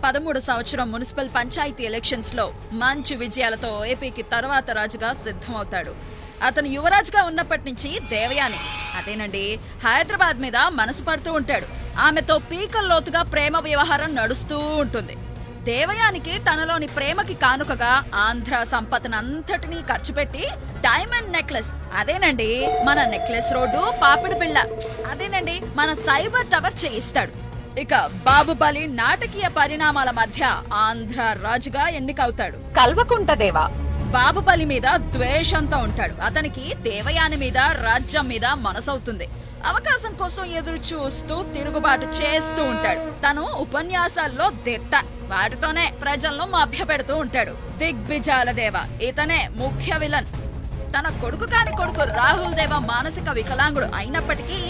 13 సంవత్సరం municipal panchayat elections లో మంచి విజయాలతో ఏపీకి తర్వాత రాజుగా సిద్ధమవుతాడు. అతను యువరాజుగా ఉన్నప్పటి నుంచి దేవయాని అదేనండి హైదరాబాద్ మీద మనసు పడుతూ ఉంటాడు. ఆమెతో పీకల్లోతుగా ప్రేమ వ్యవహారం నడుస్తూ ఉంటుంది. దేవయానికి తనలోని ప్రేమకి కానుకగా ఆంధ్ర సంపదనంతటినీ ఖర్చు పెట్టి డైమండ్ నెక్లెస్ అదేనండి మన నెక్లెస్ రోడ్డు పాపిడి పిల్ల అదేనండి మన సైబర్ టవర్ చేయిస్తాడు. ఇక బాబుబలి నాటకీయ పరిణామాల మధ్య ఆంధ్ర రాజుగా ఎన్నికవుతాడు. కల్వకుంట దేవ బాబుబలి మీద ద్వేషంతో ఉంటాడు. అతనికి దేవయాని మీద రాజ్యం మీద మనసవుతుంది. అవకాశం కోసం ఎదురు చూస్తూ తిరుగుబాటు చేస్తూ ఉంటాడు. తను ఉపన్యాసాల్లో దిట్ట, వాటితోనే ప్రజలను మభ్యపెడుతూ ఉంటాడు. దిగ్విజాల దేవ ఇతనే ముఖ్య విలన్. తన కొడుకు కాని కొడుకు రాహుల్ దేవ మానసిక వికలాంగుడు అయినప్పటికీ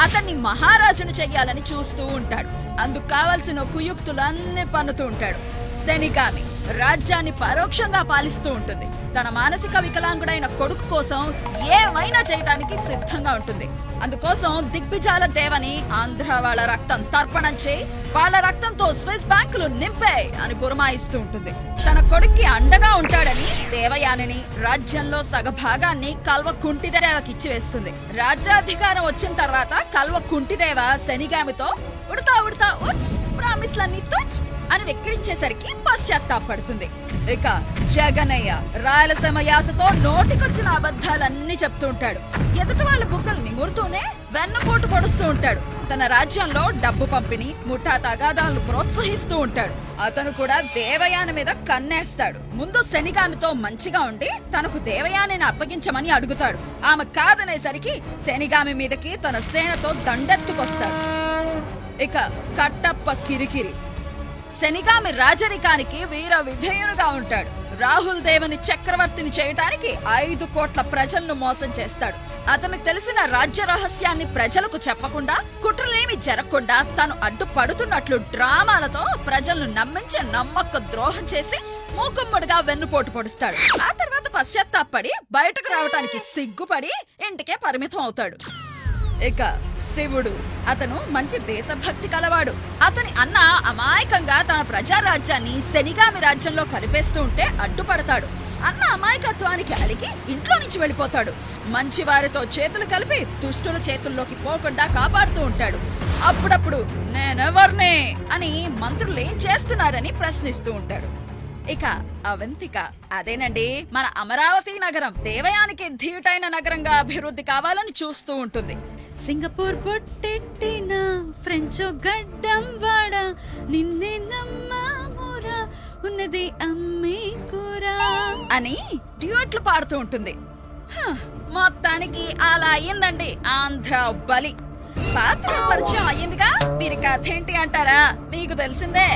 అతన్ని మహారాజును చెయ్యాలని చూస్తూ ఉంటాడు. అందుకు కావలసిన కుయుక్తులన్నీ పన్నుతూ ఉంటాడు. శనిగామి రాజ్యాన్ని పరోక్షంగా పాలిస్తూ ఉంటుంది. తన మానసిక వికలాంగుడైన కొడుకు కోసం ఏమైనా చేయడానికి సిద్ధంగా ఉంటుంది. అందుకోసం దిగ్విజాల దేవని ఆంధ్ర వాళ్ళ రక్తం తర్పణం చేయి, వాళ్ళ రక్తంతో స్విస్ బ్యాంకులు నింపే అని పురమాయిస్తూ ఉంటుంది. తన కొడుక్కి అండగా ఉంటాడని దేవయానిని రాజ్యంలో సగభాగాన్ని కల్వకుంటిదేవకి ఇచ్చి వేస్తుంది. రాజ్యాధికారం వచ్చిన తర్వాత కల్వకుంటిదేవ శనిగామితో ఉడతా ఉడతా ఉచ్ ప్రామిస్లన్నీ తుచ్ అని వెక్కిరించేసరికి పశ్చాత్తాపడుతుంది. ఇక జగనయ్య రాయలసీమ యాసతో నోటికొచ్చిన అబద్ధాలన్నీ చెప్తూ ఉంటాడు. ఎదుటి వాళ్ళ బుక్కలు నిమురుతూనే వెన్నపోటు పొడుస్తూ ఉంటాడు. తన రాజ్యంలో డబ్బు పంపిణీ ముఠా తగాదాలను ప్రోత్సహిస్తూ ఉంటాడు. అతను కూడా దేవయాని మీద కన్నేస్తాడు. ముందు శనిగామితో మంచిగా ఉండి తనకు దేవయానిని అప్పగించమని అడుగుతాడు. ఆమె కాదనేసరికి శనిగామి మీదకి తన సేనతో దండెత్తుకొస్తాడు. ఇక కట్టప్ప కిరికిరి శనిగామి రాజరికానికి వీర విధేయునుగా ఉంటాడు. రాహుల్ దేవని చక్రవర్తిని చేయటానికి 5 కోట్ల ప్రజలను మోసం చేస్తాడు. అతనికి తెలిసిన రాజ్య రహస్యాన్ని ప్రజలకు చెప్పకుండా, కుట్రలేమి జరగకుండా తను అడ్డుపడుతున్నట్లు డ్రామాలతో ప్రజలను నమ్మించి నమ్మక ద్రోహం చేసి మూకుమ్మడిగా వెన్నుపోటు పొడుస్తాడు. ఆ తర్వాత పశ్చాత్తాపడి బయటకు రావటానికి సిగ్గుపడి ఇంటికే పరిమితం అవుతాడు. ఇక శివుడు అతను మంచి దేశభక్తి కలవాడు. అతని అన్న అమాయకంగా తన ప్రజారాజ్యాన్ని శనిగామి రాజ్యంలో కలిపేస్తూ ఉంటే అడ్డుపడతాడు. అన్న అమాయకత్వానికి అలిగి ఇంట్లో నుంచి వెళ్ళిపోతాడు. మంచి వారితో చేతులు కలిపి దుష్టుల చేతుల్లోకి పోకుండా కాపాడుతూ ఉంటాడు. అప్పుడప్పుడు నేనెవర్నే అని మంత్రులు ఏం చేస్తున్నారని ప్రశ్నిస్తూ ఉంటాడు. ఇక అవంతిక అదేనండి మన అమరావతి నగరం దేవయానికి ధీటైన నగరంగా అభివృద్ధి కావాలని చూస్తూ ఉంటుంది. సింగపూర్ బొట్టెట్టిన ఫ్రెంచ్ గడ్డం వాడ నిన్నే నమ్మమురా ఉన్నది అమ్మే కూరా అని డ్యూయెట్లు పాడుతూ ఉంటుంది. మొత్తానికి అలా అయ్యిందండి ఆంధ్ర బలి. పాత్ర పరిచయం అయ్యిందిగా, వీరి కథ ఏంటి అంటారా? మీకు తెలిసిందే.